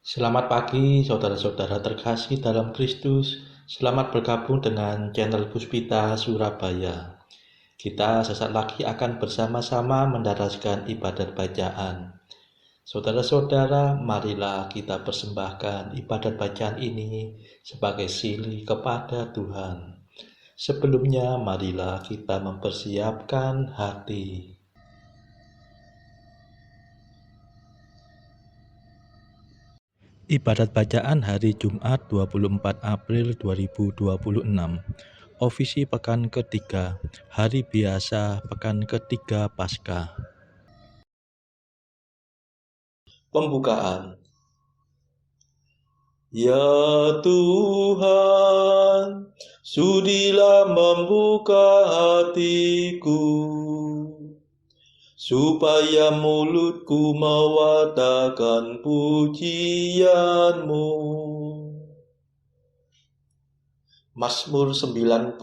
Selamat pagi, saudara-saudara terkasih dalam Kristus. Selamat bergabung dengan channel Puspita Surabaya. Kita sesaat lagi akan bersama-sama mendaraskan ibadat bacaan. Saudara-saudara, marilah kita persembahkan ibadat bacaan ini sebagai sili kepada Tuhan. Sebelumnya, marilah kita mempersiapkan hati. Ibadat bacaan hari Jumat 24 April 2026. Ofisi pekan ketiga, hari biasa pekan ketiga Paskah. Pembukaan. Ya Tuhan, sudilah membuka hatiku, supaya mulutku mewartakan pujian-Mu. Mazmur 94.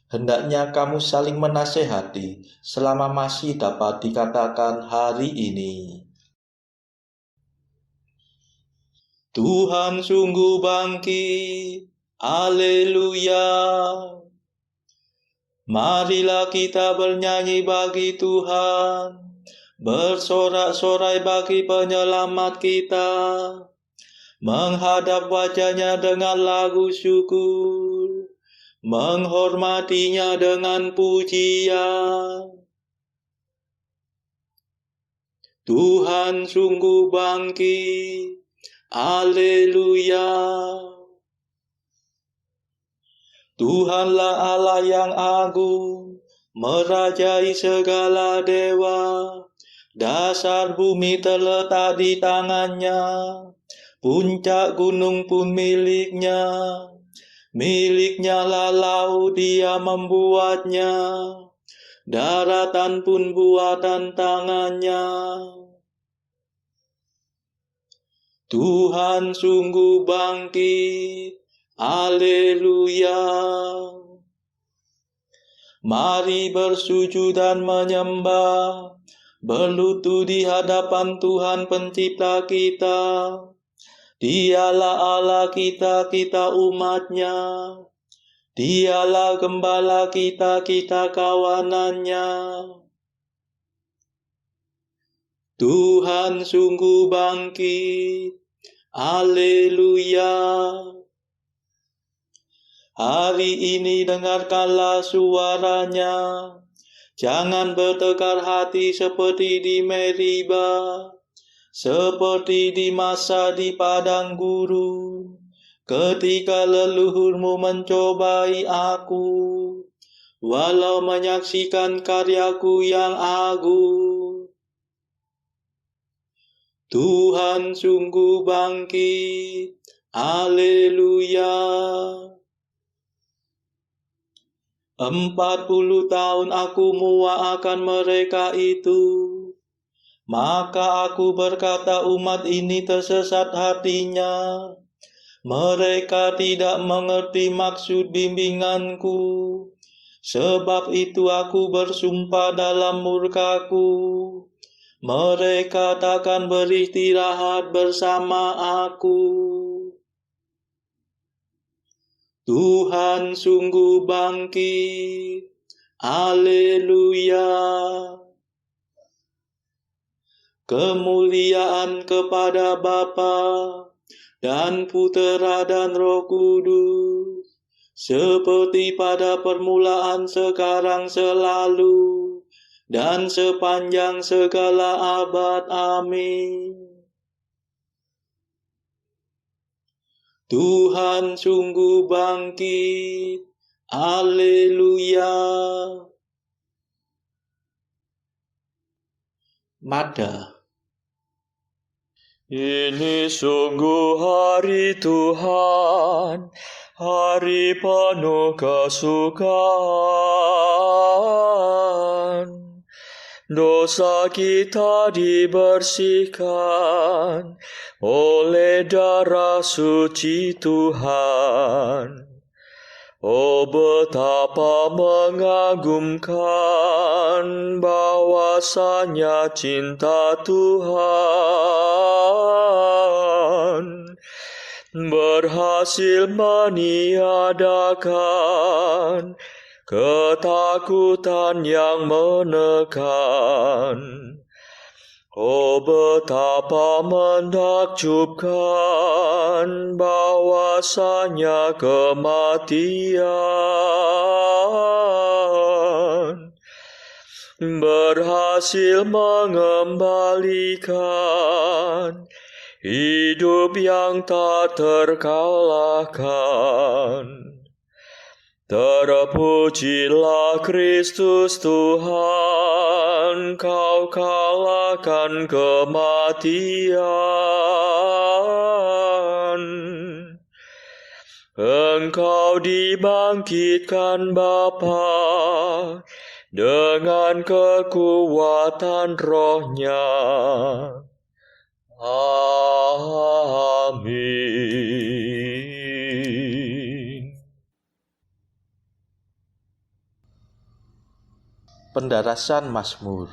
Hendaknya kamu saling menasehati selama masih dapat dikatakan hari ini. Tuhan sungguh bangkit, haleluya. Marilah kita bernyanyi bagi Tuhan, bersorak-sorai bagi penyelamat kita, menghadap wajah-Nya dengan lagu syukur, menghormati-Nya dengan pujian. Tuhan sungguh bangkit, haleluya. Tuhanlah Allah yang agung, merajai segala dewa. Dasar bumi terletak di tangan-Nya, puncak gunung pun milik-Nya. Milik-Nya lah laut, Dia membuatnya, daratan pun buatan tangan-Nya. Tuhan sungguh bangkit, haleluya. Mari bersujud dan menyembah, berlutut di hadapan Tuhan pencipta kita. Dialah Allah kita, kita umat-Nya. Dialah gembala kita, kita kawanan-Nya. Tuhan sungguh bangkit, haleluya. Hari ini dengarkanlah suara-Nya. Jangan bertekar hati seperti di Meriba, seperti di masa di padang gurun, ketika leluhurmu mencobai aku, walau menyaksikan karyaku yang agung. Tuhan sungguh bangkit, haleluya. 40 tahun aku muak akan mereka itu. Maka aku berkata, umat ini tersesat hatinya. Mereka tidak mengerti maksud bimbinganku. Sebab itu aku bersumpah dalam murkaku, mereka takkan beristirahat bersama aku. Tuhan sungguh bangkit, haleluya. Kemuliaan kepada Bapa dan Putera dan Roh Kudus, seperti pada permulaan, sekarang, selalu, dan sepanjang segala abad. Amin. Tuhan sungguh bangkit, haleluya. Mada. Ini sungguh hari Tuhan, hari penuh kesukaan. Dosa kita dibersihkan oleh darah suci Tuhan. Oh, betapa mengagumkan bahwasanya cinta Tuhan berhasil meniadakan ketakutan yang menekan. Oh, betapa menakjubkan bahwasanya kematian berhasil mengembalikan hidup yang tak terkalahkan. Terpujilah Kristus Tuhan, Kau kalahkan kematian. Engkau dibangkitkan Bapa dengan kekuatan Roh-Nya. Amin. Pendarasan Mazmur.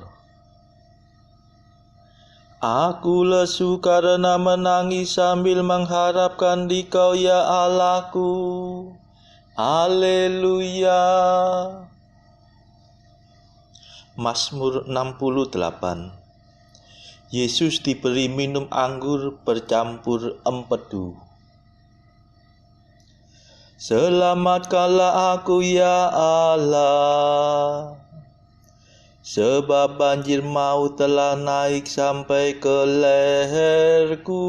Aku lesu karena menangis sambil mengharapkan Dikau ya Allahku. Haleluya. Mazmur 68. Yesus diberi minum anggur bercampur empedu. Selamatkanlah aku ya Allah, sebab banjir maut telah naik sampai ke leherku.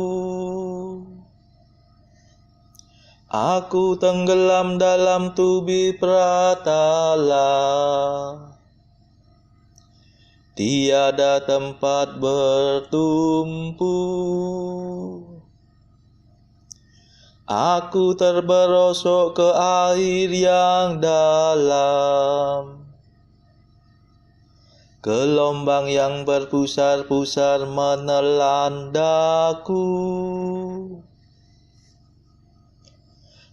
Aku tenggelam dalam tubir pratala, tiada tempat bertumpu. Aku terberosok ke air yang dalam, gelombang yang berpusar-pusar menelan daku.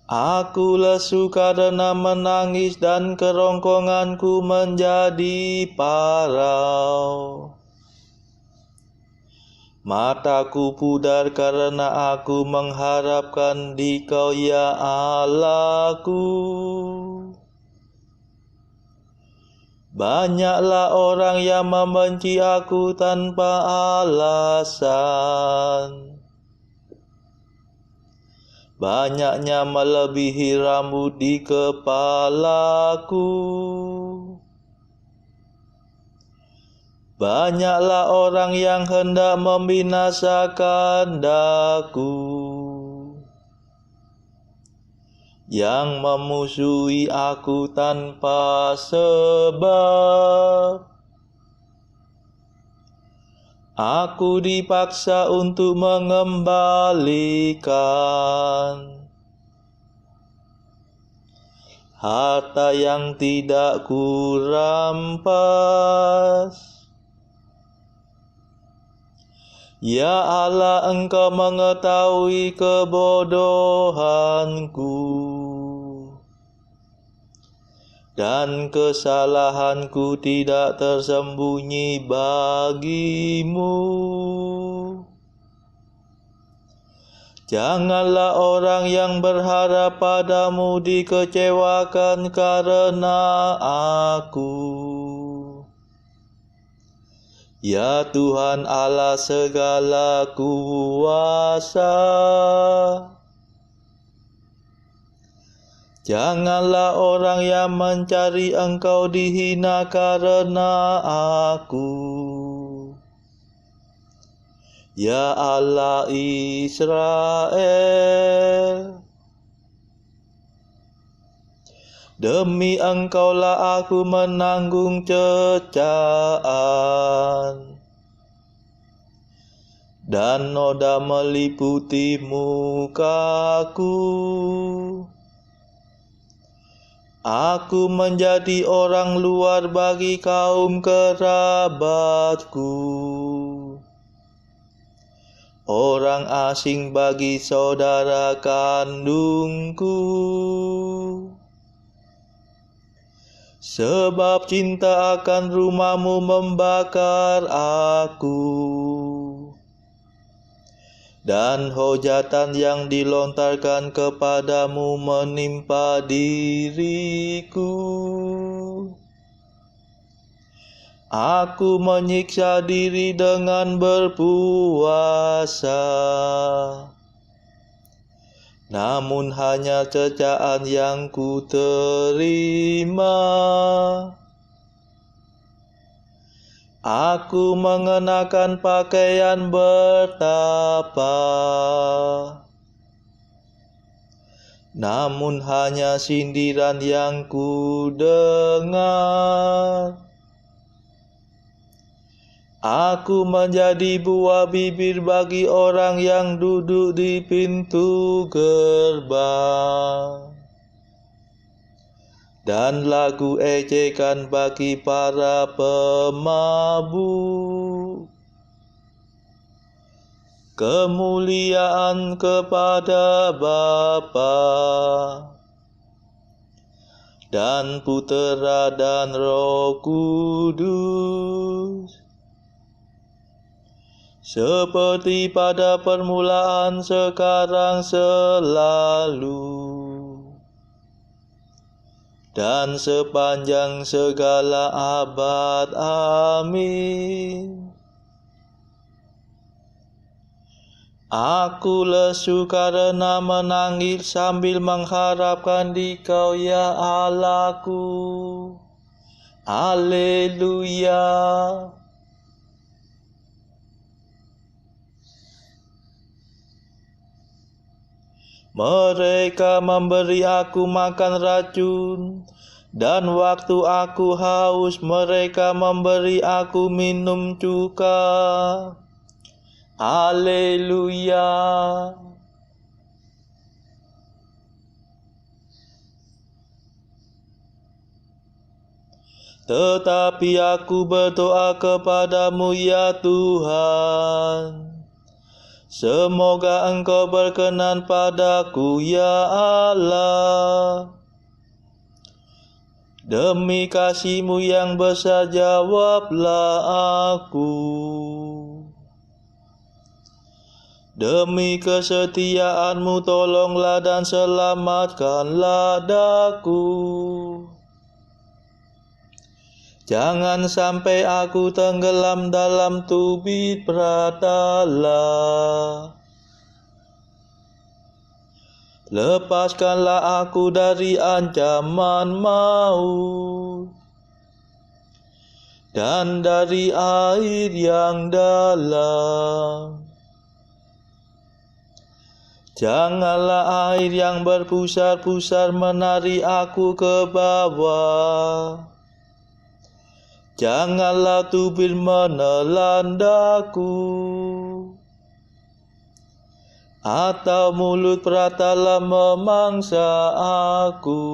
Aku lesu karena menangis dan kerongkonganku menjadi parau. Mataku pudar karena aku mengharapkan Dikau ya Allahku. Banyaklah orang yang membenci aku tanpa alasan. Banyaknya melebihi rambut di kepalaku. Banyaklah orang yang hendak membinasakan daku, yang memusuhi aku tanpa sebab. Aku dipaksa untuk mengembalikan harta yang tidak kurampas. Ya Allah, Engkau mengetahui kebodohanku, dan kesalahanku tidak tersembunyi bagimu. Janganlah orang yang berharap padamu dikecewakan karena aku. Ya Tuhan Allah segala kuasa, janganlah orang yang mencari Engkau dihina karena aku. Ya Allah Israel, demi Engkaulah aku menanggung cecaan, dan noda meliputi mukaku. Aku menjadi orang luar bagi kaum kerabatku, orang asing bagi saudara kandungku. Sebab cinta akan rumah-Mu membakar aku, dan hujatan yang dilontarkan kepadamu menimpa diriku. Aku menyiksa diri dengan berpuasa, namun hanya cecaan yang ku terima. Aku mengenakan pakaian bertapa, namun hanya sindiran yang ku dengar. Aku menjadi buah bibir bagi orang yang duduk di pintu gerbang, dan lagu ejekan bagi para pemabuk. Kemuliaan kepada Bapa dan Putera dan Roh Kudus, seperti pada permulaan, sekarang, selalu, dan sepanjang segala abad. Amin. Aku lesu karena menangis sambil mengharapkan Dikau, ya Allahku. Haleluya. Mereka memberi aku makan racun, dan waktu aku haus mereka memberi aku minum cuka. Haleluya. Tetapi aku berdoa kepadamu, ya Tuhan. Semoga Engkau berkenan padaku, ya Allah. Demi kasih-Mu yang besar, jawablah aku. Demi kesetiaan-Mu, tolonglah dan selamatkanlah daku. Jangan sampai aku tenggelam dalam tubit pratala. Lepaskanlah aku dari ancaman maut dan dari air yang dalam. Janganlah air yang berpusar-pusar menarik aku ke bawah. Janganlah tubir menelan daku, atau mulut pratala memangsa aku.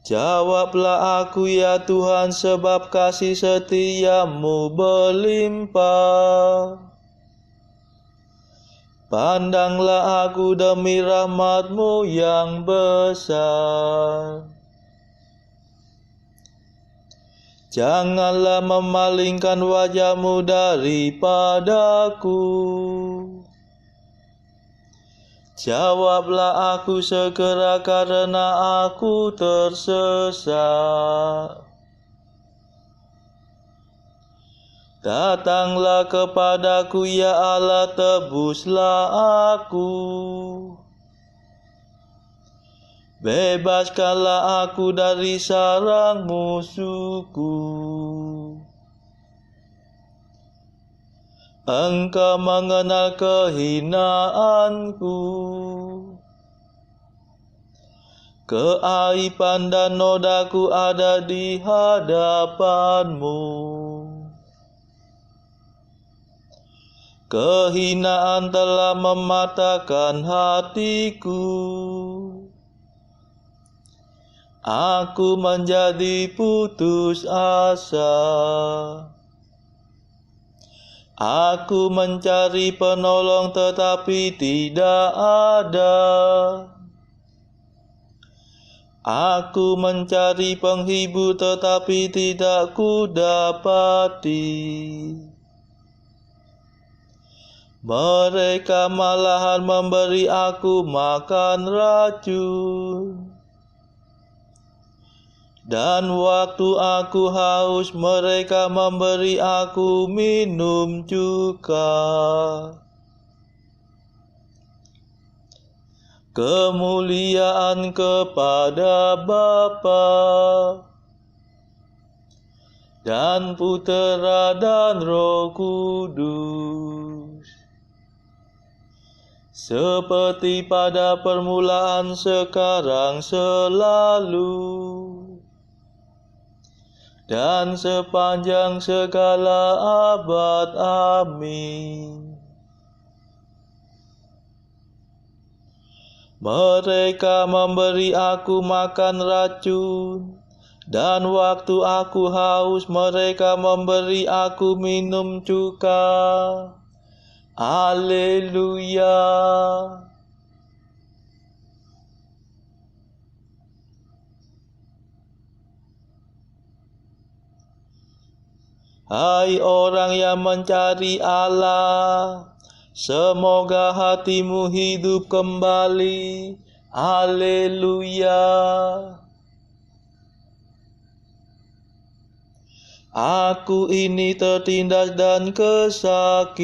Jawablah aku, ya Tuhan, sebab kasih setia-Mu berlimpah. Pandanglah aku demi rahmat-Mu yang besar. Janganlah memalingkan wajah-Mu daripadaku. Jawablah aku segera karena aku tersesat. Datanglah kepadaku, ya Allah, tebuslah aku. Bebaskanlah aku dari sarang musuhku. Engkau mengenal kehinaanku. Keaiban dan nodaku ada di hadapan-Mu. Kehinaan telah mematahkan hatiku. Aku menjadi putus asa. Aku mencari penolong tetapi tidak ada. Aku mencari penghibur tetapi tidak kudapati. Mereka malahan memberi aku makan racun. Dan waktu aku haus, mereka memberi aku minum cuka. Kemuliaan kepada Bapa dan Putera dan Roh Kudus, seperti pada permulaan, sekarang, selalu, dan sepanjang segala abad. Amin. Mereka memberi aku makan racun, dan waktu aku haus, mereka memberi aku minum cuka. Haleluya. Hai orang yang mencari Allah, semoga hatimu hidup kembali. Haleluya. Aku ini tertindas dan kesakitan.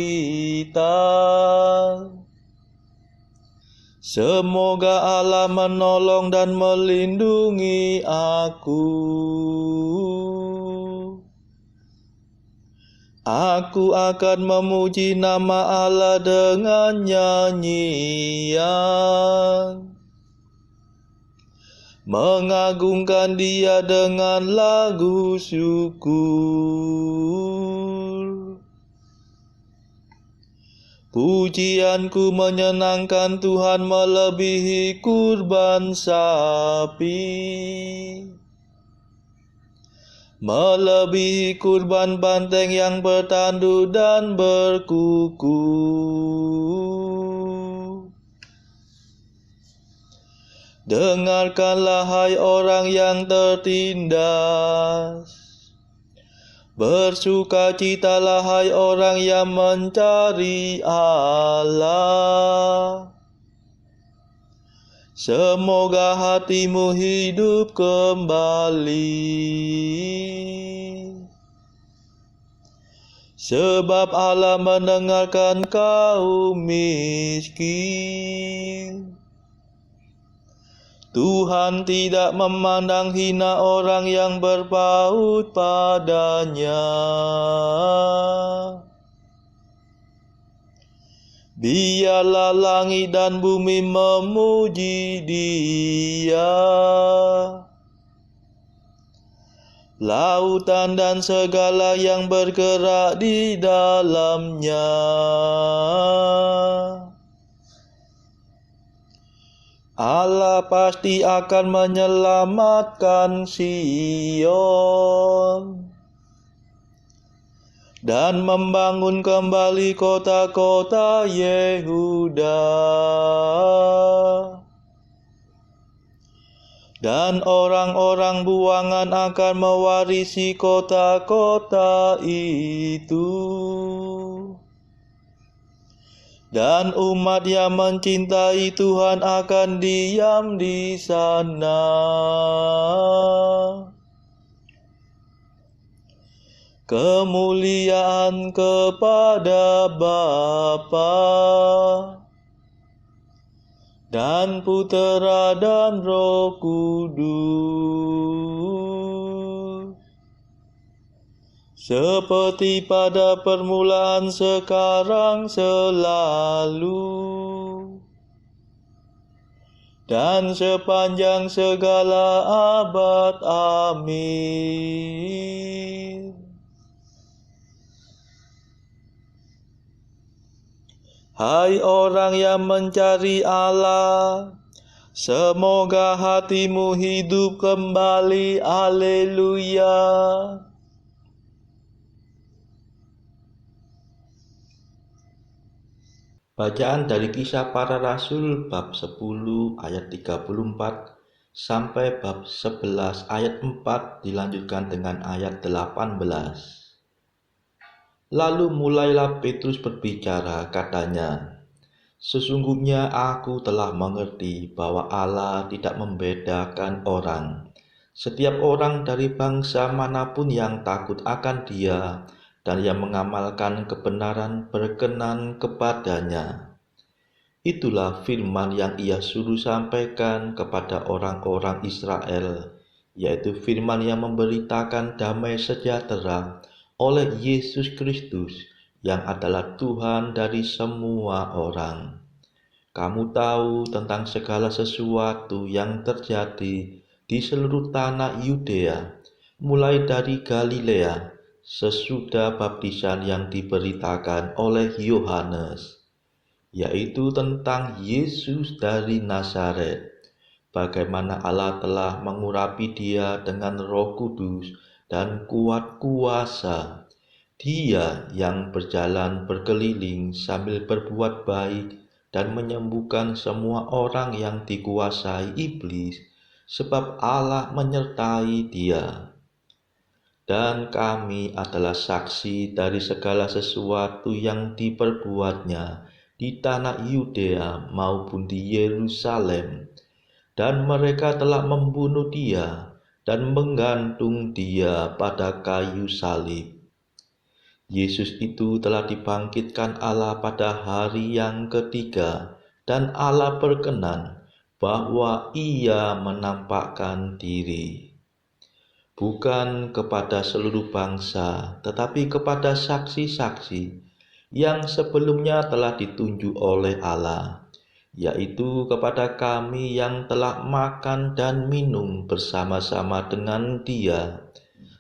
Semoga Allah menolong dan melindungi aku. Aku akan memuji nama Allah dengan nyanyian, mengagungkan Dia dengan lagu syukur. Pujianku menyenangkan Tuhan melebihi kurban sapi, melebihi kurban banteng yang bertandu dan berkuku. Dengarkanlah hai orang yang tertindas, bersukacitalah hai orang yang mencari Allah. Semoga hatimu hidup kembali, sebab Allah mendengarkan kaum miskin. Tuhan tidak memandang hina orang yang berpaut padanya. Biarlah langit dan bumi memuji Dia, lautan dan segala yang bergerak di dalamnya. Allah pasti akan menyelamatkan Sion dan membangun kembali kota-kota Yehuda. Dan orang-orang buangan akan mewarisi kota-kota itu. Dan umat yang mencintai Tuhan akan diam di sana. Kemuliaan kepada Bapa dan Putera dan Roh Kudus, seperti pada permulaan, sekarang, selalu, dan sepanjang segala abad. Amin. Hai orang yang mencari Allah, semoga hatimu hidup kembali. Haleluya. Bacaan dari Kisah Para Rasul bab 10 ayat 34 sampai bab 11 ayat 4 dilanjutkan dengan ayat 18. Lalu mulailah Petrus berbicara, katanya, "Sesungguhnya aku telah mengerti bahwa Allah tidak membedakan orang. Setiap orang dari bangsa manapun yang takut akan Dia dan yang mengamalkan kebenaran berkenan kepadanya." Itulah firman yang ia suruh sampaikan kepada orang-orang Israel, yaitu firman yang memberitakan damai sejahtera oleh Yesus Kristus yang adalah Tuhan dari semua orang. Kamu tahu tentang segala sesuatu yang terjadi di seluruh tanah Yudea, mulai dari Galilea, sesudah baptisan yang diberitakan oleh Yohanes, yaitu tentang Yesus dari Nazaret, bagaimana Allah telah mengurapi Dia dengan Roh Kudus dan kuat kuasa. Dia yang berjalan berkeliling sambil berbuat baik dan menyembuhkan semua orang yang dikuasai iblis, sebab Allah menyertai Dia. Dan kami adalah saksi dari segala sesuatu yang diperbuatnya di tanah Yudea maupun di Yerusalem. Dan mereka telah membunuh Dia dan menggantung Dia pada kayu salib. Yesus itu telah dibangkitkan Allah pada hari yang ketiga, dan Allah berkenan bahwa Ia menampakkan diri bukan kepada seluruh bangsa, tetapi kepada saksi-saksi yang sebelumnya telah ditunjuk oleh Allah, yaitu kepada kami yang telah makan dan minum bersama-sama dengan Dia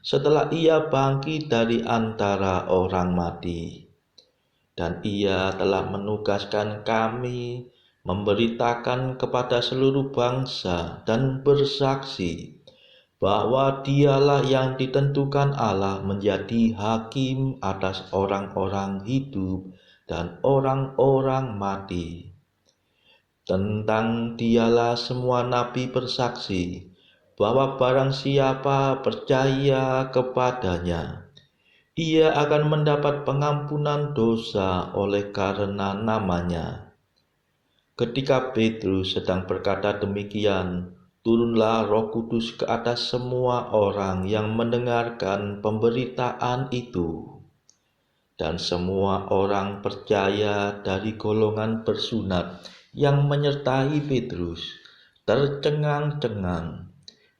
setelah Ia bangkit dari antara orang mati. Dan Ia telah menugaskan kami memberitakan kepada seluruh bangsa dan bersaksi bahwa Dialah yang ditentukan Allah menjadi hakim atas orang-orang hidup dan orang-orang mati. Tentang Dialah semua nabi bersaksi bahwa barang siapa percaya kepadanya, ia akan mendapat pengampunan dosa oleh karena namanya. Ketika Petrus sedang berkata demikian, turunlah Roh Kudus ke atas semua orang yang mendengarkan pemberitaan itu. Dan semua orang percaya dari golongan bersunat yang menyertai Petrus tercengang-cengang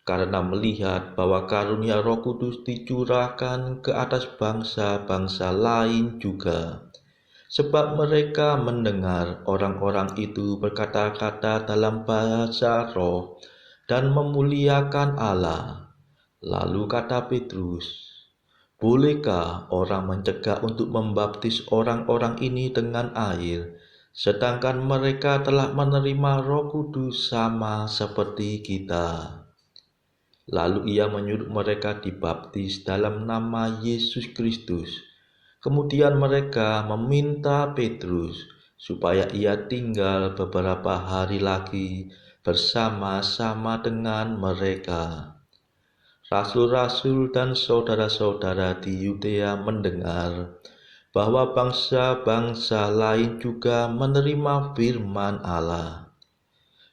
karena melihat bahwa karunia Roh Kudus dicurahkan ke atas bangsa-bangsa lain juga. Sebab mereka mendengar orang-orang itu berkata-kata dalam bahasa roh dan memuliakan Allah. Lalu kata Petrus, "Bolehkah orang mencegah untuk membaptis orang-orang ini dengan air, sedangkan mereka telah menerima Roh Kudus sama seperti kita?" Lalu ia menyuruh mereka dibaptis dalam nama Yesus Kristus. Kemudian mereka meminta Petrus supaya ia tinggal beberapa hari lagi bersama-sama dengan mereka. Rasul-rasul dan saudara-saudara di Yudea mendengar bahwa bangsa-bangsa lain juga menerima firman Allah.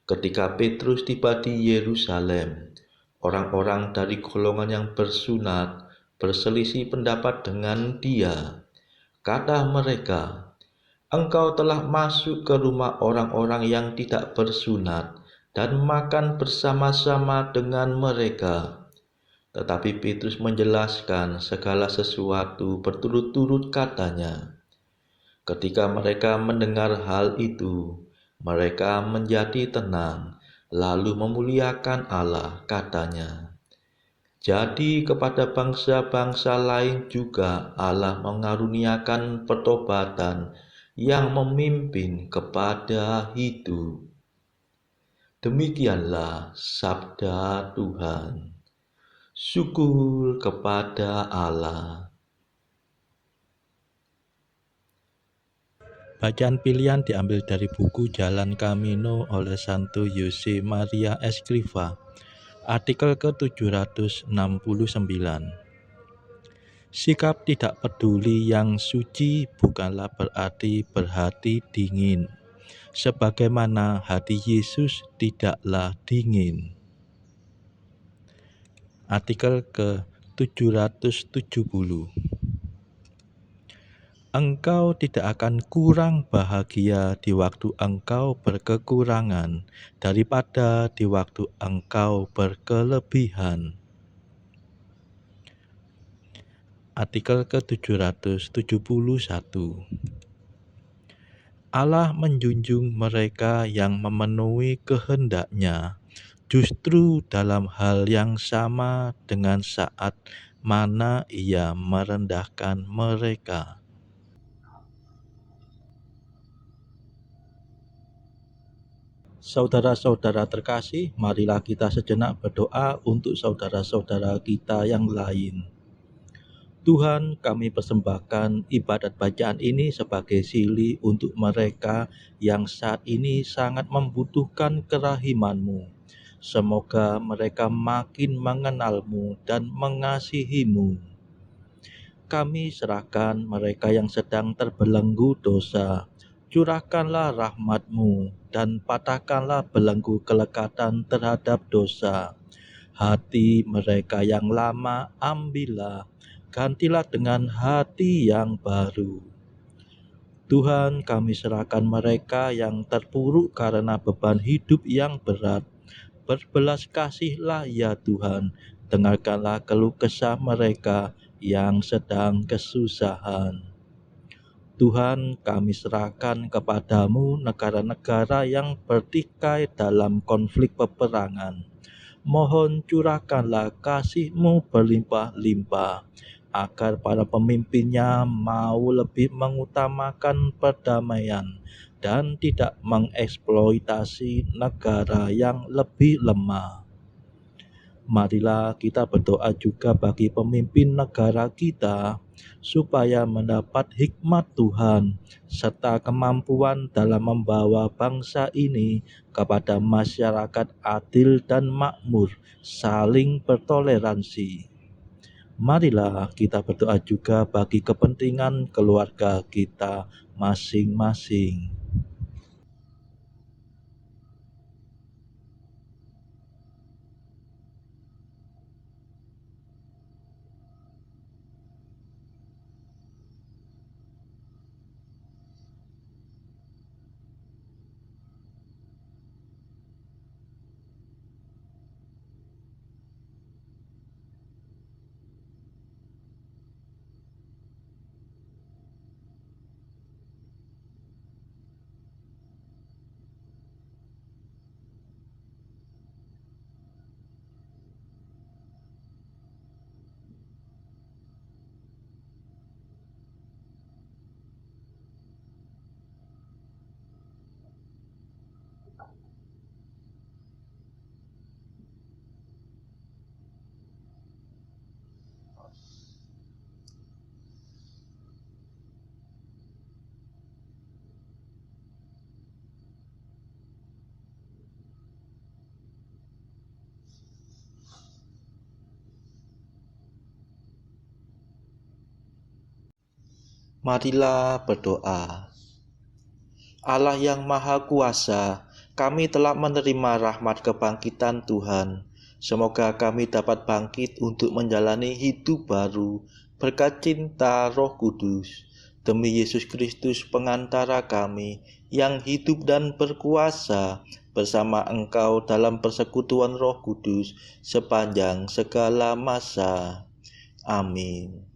Ketika Petrus tiba di Yerusalem, orang-orang dari golongan yang bersunat berselisih pendapat dengan dia. Kata mereka, "Engkau telah masuk ke rumah orang-orang yang tidak bersunat dan makan bersama-sama dengan mereka." Tetapi Petrus menjelaskan segala sesuatu berturut-turut katanya. Ketika mereka mendengar hal itu, mereka menjadi tenang, lalu memuliakan Allah, katanya. Jadi kepada bangsa-bangsa lain juga Allah mengaruniakan pertobatan yang memimpin kepada hidup. Demikianlah sabda Tuhan. Syukur kepada Allah. Bacaan pilihan diambil dari buku Jalan Camino oleh Santo Jose Maria Escrivá, artikel ke-769. Sikap tidak peduli yang suci bukanlah berarti berhati dingin, sebagaimana hati Yesus tidaklah dingin. Artikel ke-770. Engkau tidak akan kurang bahagia di waktu engkau berkekurangan daripada di waktu engkau berkelebihan. Artikel ke-771. Allah menjunjung mereka yang memenuhi kehendak-Nya justru dalam hal yang sama dengan saat mana Ia merendahkan mereka. Saudara-saudara terkasih, marilah kita sejenak berdoa untuk saudara-saudara kita yang lain. Tuhan, kami persembahkan ibadat bacaan ini sebagai sili untuk mereka yang saat ini sangat membutuhkan kerahiman-Mu. Semoga mereka makin mengenal-Mu dan mengasihi-Mu. Kami serahkan mereka yang sedang terbelenggu dosa. Curahkanlah rahmat-Mu dan patahkanlah belenggu kelekatan terhadap dosa. Hati mereka yang lama ambillah, gantilah dengan hati yang baru. Tuhan, kami serahkan mereka yang terpuruk karena beban hidup yang berat. Berbelas kasihlah ya Tuhan, dengarkanlah keluh kesah mereka yang sedang kesusahan. Tuhan, kami serahkan kepadamu negara-negara yang bertikai dalam konflik peperangan. Mohon curahkanlah kasih-Mu berlimpah-limpah, agar para pemimpinnya mau lebih mengutamakan perdamaian dan tidak mengeksploitasi negara yang lebih lemah. Marilah kita berdoa juga bagi pemimpin negara kita, supaya mendapat hikmat Tuhan, serta kemampuan dalam membawa bangsa ini kepada masyarakat adil dan makmur, saling bertoleransi. Marilah kita berdoa juga bagi kepentingan keluarga kita masing-masing. Marilah berdoa. Allah yang Maha Kuasa, kami telah menerima rahmat kebangkitan Tuhan. Semoga kami dapat bangkit untuk menjalani hidup baru berkat cinta Roh Kudus. Demi Yesus Kristus pengantara kami yang hidup dan berkuasa bersama Engkau dalam persekutuan Roh Kudus sepanjang segala masa. Amin.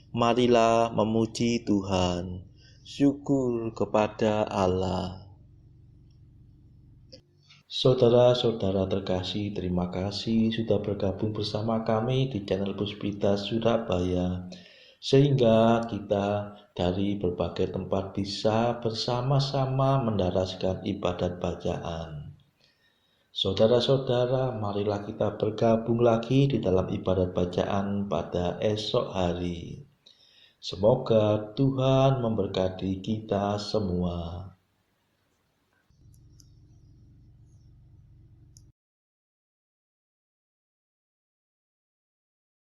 Marilah memuji Tuhan. Syukur kepada Allah. Saudara-saudara terkasih, terima kasih sudah bergabung bersama kami di channel Puspita Surabaya, sehingga kita dari berbagai tempat bisa bersama-sama mendaraskan ibadat bacaan. Saudara-saudara, marilah kita bergabung lagi di dalam ibadat bacaan pada esok hari. Semoga Tuhan memberkati kita semua.